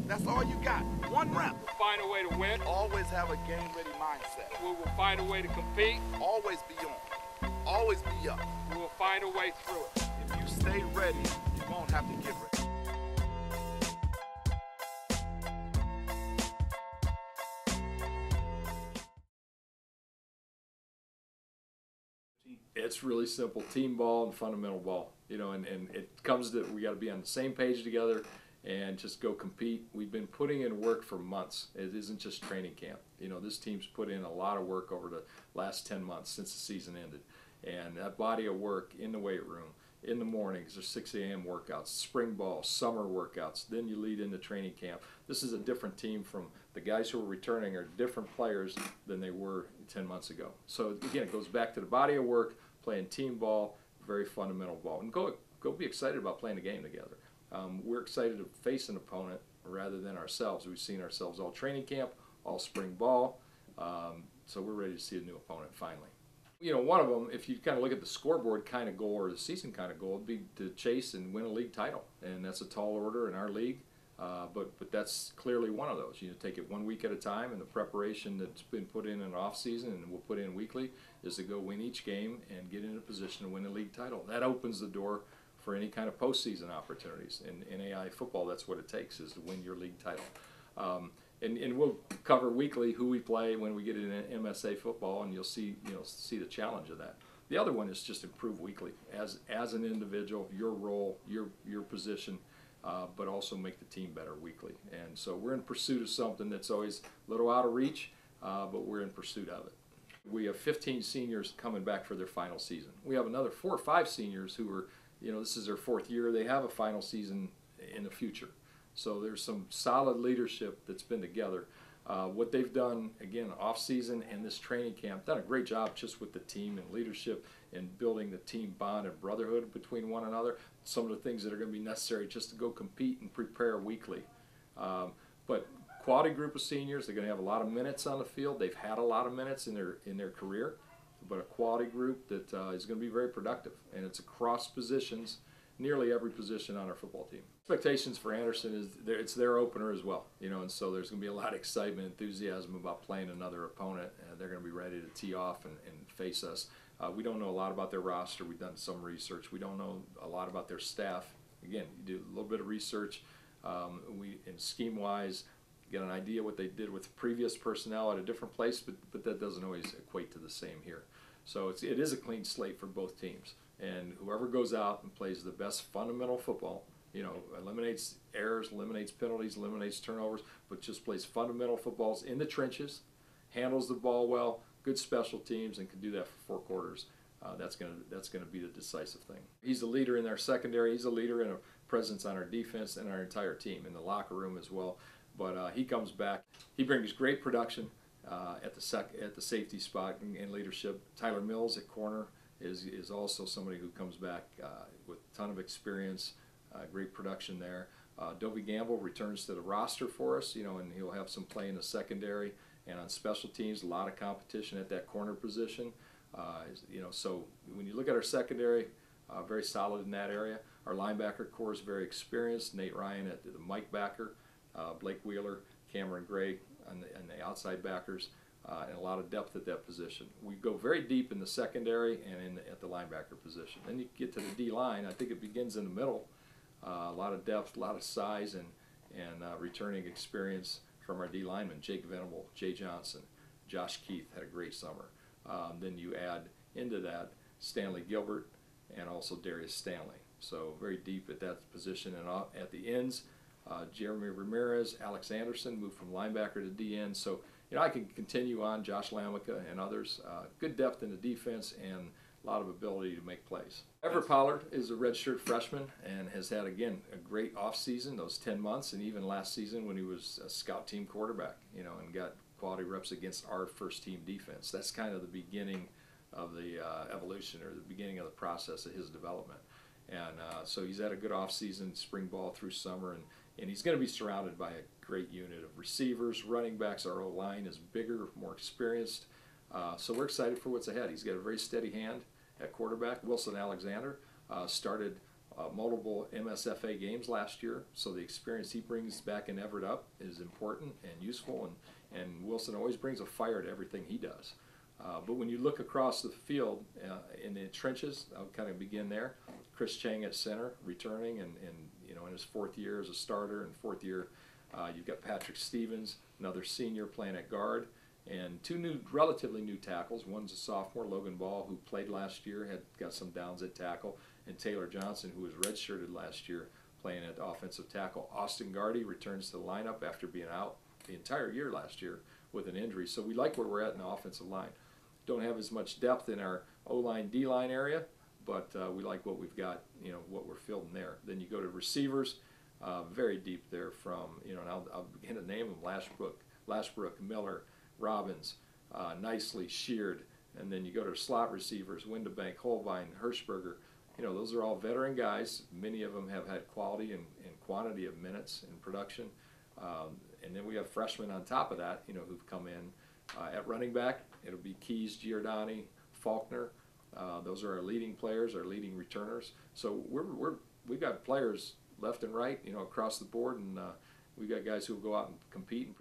That's all you got. One rep. We'll find a way to win. Always have a game-ready mindset. We will find a way to compete. Always be on. Always be up. We will find a way through it. If you stay ready, you won't have to get ready. It's really simple, team ball and fundamental ball, you know, and it comes to, we got to be on the same page together and just go compete. We've been putting in work for months. It isn't just training camp. You know, this team's put in a lot of work over the last 10 months since the season ended. And that body of work in the weight room, in the mornings, there's 6 a.m. workouts, spring ball, summer workouts, then you lead into training camp. This is a different team. From the guys who are returning are different players than they were 10 months ago. So again, it goes back to the body of work, playing team ball, very fundamental ball. And go be excited about playing a game together. We're excited to face an opponent rather than ourselves. We've seen ourselves all training camp, all spring ball, so we're ready to see a new opponent finally. You know, one of them, if you kind of look at the scoreboard kind of goal or the season kind of goal, would be to chase and win a league title, and that's a tall order in our league. But that's clearly one of those. You know, take it 1 week at a time, and the preparation that's been put in off season and we'll put in weekly is to go win each game and get in a position to win a league title. That opens the door for any kind of postseason opportunities. In AI football, that's what it takes, is to win your league title. And we'll cover weekly who we play when we get in MSA football, and you'll see the challenge of that. The other one is just improve weekly as an individual, your role, your position, but also make the team better weekly. And so we're in pursuit of something that's always a little out of reach, but we're in pursuit of it. We have 15 seniors coming back for their final season. We have another 4 or 5 seniors who are, you know, this is their 4th year. They have a final season in the future. So there's some solid leadership that's been together. What they've done, again, off season and this training camp, done a great job just with the team and leadership and building the team bond and brotherhood between one another. Some of the things that are going to be necessary just to go compete and prepare weekly. But quality group of seniors, they're going to have a lot of minutes on the field. They've had a lot of minutes in their career, but a quality group that is going to be very productive. And it's across positions, nearly every position on our football team. Expectations for Anderson is it's their opener as well, you know, and so there's going to be a lot of excitement, enthusiasm about playing another opponent. They're going to be ready to tee off and face us. We don't know a lot about their roster. We've done some research. We don't know a lot about their staff. Again, you do a little bit of research. In scheme-wise, get an idea what they did with previous personnel at a different place, but that doesn't always equate to the same here. So it is a clean slate for both teams. And whoever goes out and plays the best fundamental football, you know, eliminates errors, eliminates penalties, eliminates turnovers, but just plays fundamental footballs in the trenches, handles the ball well, good special teams, and can do that for 4 quarters. That's gonna be the decisive thing. He's a leader in our secondary. He's a leader in a presence on our defense and our entire team, in the locker room as well. But he comes back. He brings great production at the safety spot and leadership. Tyler Mills at corner is also somebody who comes back with a ton of experience, great production there. Dovey Gamble returns to the roster for us, you know, and he'll have some play in the secondary and on special teams. A lot of competition at that corner position, you know. So when you look at our secondary, very solid in that area. Our linebacker core is very experienced. Nate Ryan at the Mike backer, Blake Wheeler, Cameron Gray on the outside backers. And a lot of depth at that position. We go very deep in the secondary and at the linebacker position. Then you get to the D-line. I think it begins in the middle. A lot of depth, a lot of size, and returning experience from our D-linemen. Jake Venable, Jay Johnson, Josh Keith had a great summer. Then you add into that Stanley Gilbert and also Darius Stanley. So very deep at that position. And at the ends, Jeremy Ramirez, Alex Anderson moved from linebacker to D-end. So, you know, I can continue on, Josh Lamica and others. Good depth in the defense and a lot of ability to make plays. Everett Pollard is a redshirt freshman and has had, again, a great offseason, those 10 months, and even last season when he was a scout team quarterback, you know, and got quality reps against our first-team defense. That's kind of the beginning of the evolution, or the beginning of the process of his development. And so he's had a good offseason, spring ball through summer, and he's going to be surrounded by a great unit of receivers, running backs. Our O-line is bigger, more experienced. So we're excited for what's ahead. He's got a very steady hand at quarterback. Wilson Alexander started multiple MSFA games last year, so the experience he brings back in Everett up is important and useful, and Wilson always brings a fire to everything he does. But when you look across the field in the trenches, I'll kind of begin there. Chris Chang at center, returning, and you know, in his fourth year as a starter, and fourth year, you've got Patrick Stevens, another senior, playing at guard, and two relatively new tackles. One's a sophomore, Logan Ball, who played last year, had got some downs at tackle, and Taylor Johnson, who was redshirted last year, playing at offensive tackle. Austin Gardy returns to the lineup after being out the entire year last year with an injury. So we like where we're at in the offensive line. Don't have as much depth in our O-line, D-line area, but we like what we've got, you know, what we're fielding there. Then you go to receivers, very deep there from, you know, and I'll begin to name them: Lashbrook, Miller, Robbins, Nicely, Sheard. And then you go to slot receivers: Windebank, Holbein, Hirschberger. You know, those are all veteran guys. Many of them have had quality and quantity of minutes in production. And then we have freshmen on top of that, you know, who've come in. At running back, it'll be Keys, Giordani, Faulkner. Those are our leading players, our leading returners. So we've got players left and right, you know, across the board, and we've got guys who will go out and compete and